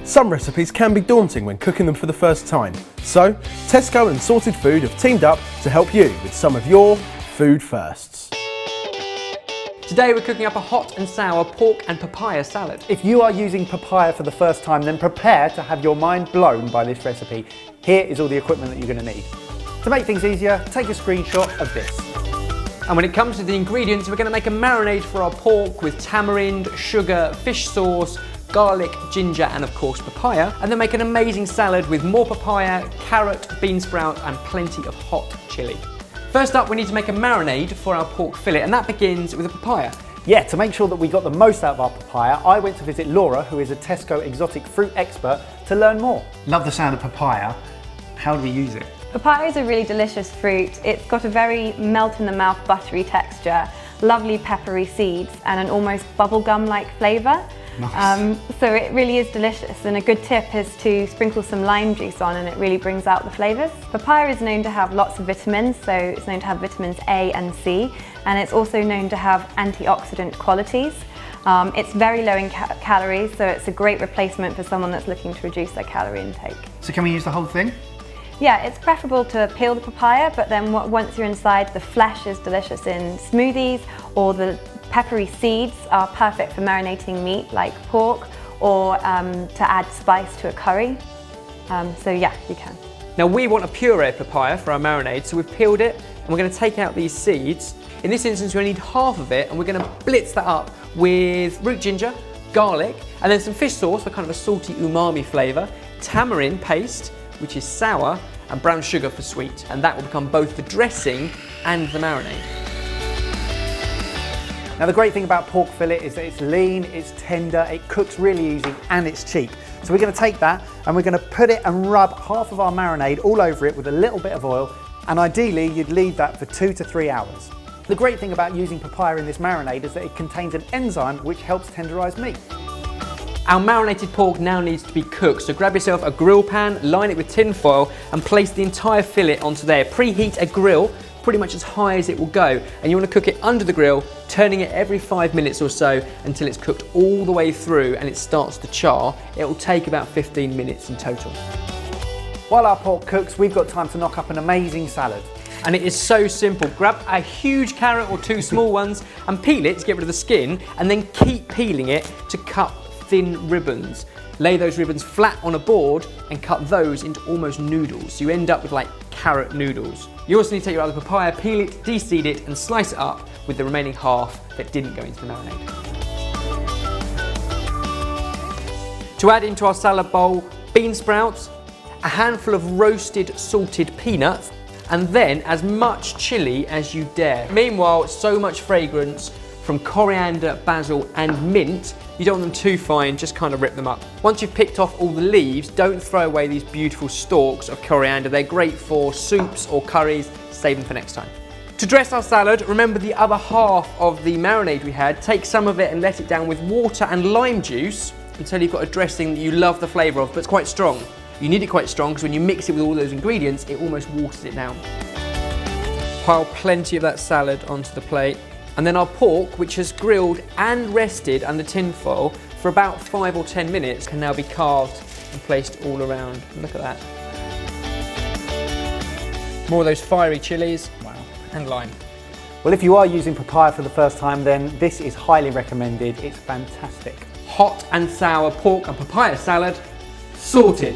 Some recipes can be daunting when cooking them for the first time, so Tesco and Sorted Food have teamed up to help you with some of your food firsts. Today we're cooking up a hot and sour pork and papaya salad. If you are using papaya for the first time, then prepare to have your mind blown by this recipe. Here is all the equipment that you're going to need. To make things easier, take a screenshot of this. And when it comes to the ingredients, we're going to make a marinade for our pork with tamarind, sugar, fish sauce, garlic, ginger and of course papaya, and then make an amazing salad with more papaya, carrot, bean sprout and plenty of hot chilli. First up, we need to make a marinade for our pork fillet, and that begins with a papaya. Yeah, to make sure that we got the most out of our papaya, I went to visit Laura, who is a Tesco exotic fruit expert, to learn more. Love the sound of papaya. How do we use it? Papaya is a really delicious fruit. It's got a very melt-in-the-mouth buttery texture, lovely peppery seeds and an almost bubblegum-like flavour. Nice. So it really is delicious, and a good tip is to sprinkle some lime juice on and it really brings out the flavours. Papaya is known to have lots of vitamins, so it's known to have vitamins A and C, and it's also known to have antioxidant qualities. It's very low in calories, so it's a great replacement for someone that's looking to reduce their calorie intake. So can we use the whole thing? Yeah, it's preferable to peel the papaya, but then once you're inside, the flesh is delicious in smoothies, or the peppery seeds are perfect for marinating meat like pork, or to add spice to a curry. So yeah, you can. Now we want a puree papaya for our marinade, so we've peeled it and we're going to take out these seeds. In this instance we need half of it, and we're going to blitz that up with root ginger, garlic, and then some fish sauce for kind of a salty umami flavour, tamarind paste, which is sour, and brown sugar for sweet, and that will become both the dressing and the marinade. Now the great thing about pork fillet is that it's lean, it's tender, it cooks really easy and it's cheap. So we're going to take that and we're going to put it and rub half of our marinade all over it with a little bit of oil, and ideally you'd leave that for 2 to 3 hours. The great thing about using papaya in this marinade is that it contains an enzyme which helps tenderise meat. Our marinated pork now needs to be cooked, so grab yourself a grill pan, line it with tin foil and place the entire fillet onto there. Preheat a grill pretty much as high as it will go, and you want to cook it under the grill, turning it every 5 minutes or so until it's cooked all the way through and it starts to char. It will take about 15 minutes in total. While our pork cooks, we've got time to knock up an amazing salad. And it is so simple. Grab a huge carrot or 2 small ones and peel it to get rid of the skin, and then keep peeling it to cut thin ribbons. Lay those ribbons flat on a board and cut those into almost noodles. So you end up with like carrot noodles. You also need to take your other papaya, peel it, de-seed it and slice it up with the remaining half that didn't go into the marinade. To add into our salad bowl, bean sprouts, a handful of roasted salted peanuts, and then as much chilli as you dare. Meanwhile, so much fragrance from coriander, basil and mint. You don't want them too fine, just kind of rip them up. Once you've picked off all the leaves, don't throw away these beautiful stalks of coriander. They're great for soups or curries. Save them for next time. To dress our salad, remember the other half of the marinade we had. Take some of it and let it down with water and lime juice until you've got a dressing that you love the flavour of, but it's quite strong. You need it quite strong because when you mix it with all those ingredients, it almost waters it down. Pile plenty of that salad onto the plate. And then our pork, which has grilled and rested under tin foil for about 5 or 10 minutes, can now be carved and placed all around. Look at that. More of those fiery chilies. Wow. And lime. Well, if you are using papaya for the first time, then this is highly recommended. It's fantastic. Hot and sour pork and papaya salad, sorted.